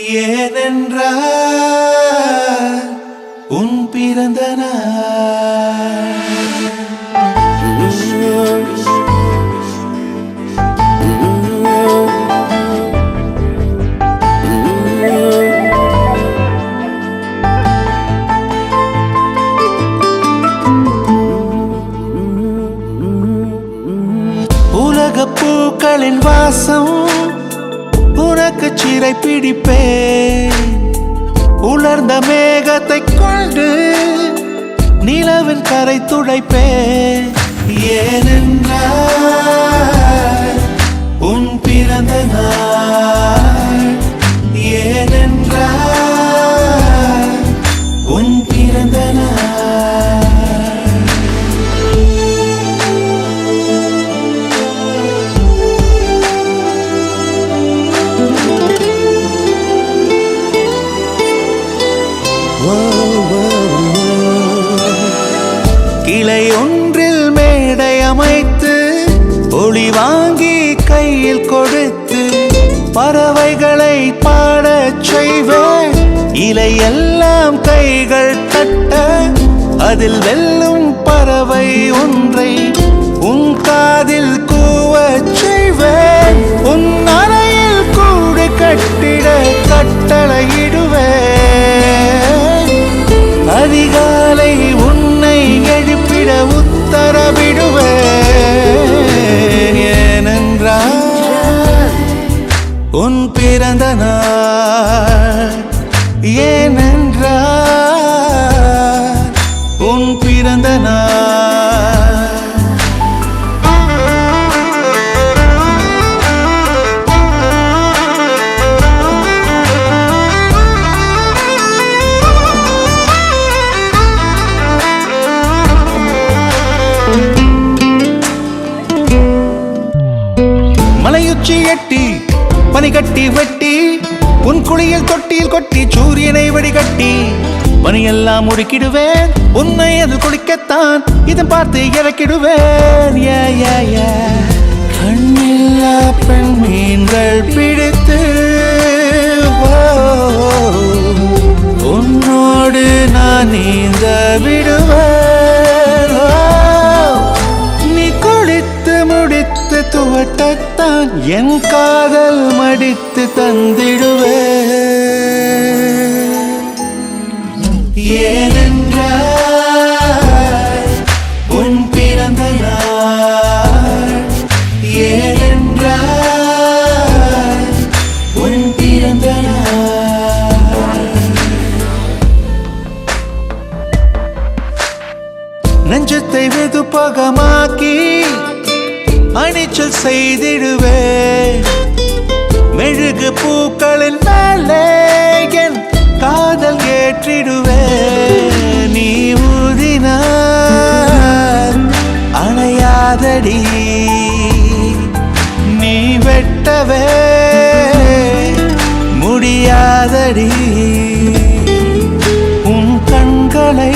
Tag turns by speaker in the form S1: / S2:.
S1: ஏனென்றால் உன் பிறந்த நாள். உலகப் பூக்களின் வாசம் உனக்கு சிறை பிடிப்பேன். உலர்ந்த மேகத்தை கொண்டு நிலவின் கரை துடைப்பேன். ஏனென்றால் உன் பிறந்த நாள். ஏனென்றால் உன் பிறந்த நாள். கிளை ஒன்றில் மேடை அமைத்து ஒளி வாங்கி கையில் கொடுத்து பறவைகளை பாடச் செய்வேன். இலையெல்லாம் கைகள் தட்ட அதில் வெல்லும் பறவை ஒன்றை உன் காதில் கூவச் செய்வேன். உன் அறையில் கூடு கட்டிட கட்டளையிடுவேன். அதிகாலை உன்னை எழுப்பிட உத்தரவிடுவேன். ஏனென்றால் உன் பிறந்த நாள். ஏனென்றால் உன் பிறந்த நாள். மலையுச்சி எட்டி பனி கட்டி வெட்டி உன் குளியல் தொட்டியில் கொட்டி சூரியனை வடிகட்டி பனியெல்லாம் முடுக்கிடுவேன். உன்னை அது குளிக்கத்தான் இதன் பார்த்து இறக்கிடுவேன். கண்ணில்லா பெண் மீன்கள் பிடித்து உன்னோடு நான் நீந்த விடுவேன். நீ குளித்து முடித்து துவட்டத்தான் என் காதல் மடித்து தந்திடுவேன். ஏனென்றால் உன் பிறந்த நாள். ஏனென்றால் உன் பிறந்த நாள். நெஞ்சத்தை வெதுப்பகமாக்கி அணிச்சல் செய்திடுவேன். மெழுகு பூக்களின் மேலே என் காதல் ஏற்றிடுவேன். நீ ஊதினார் அணையாதடி. நீ வெட்டவே முடியாதடி. உன் கண்களை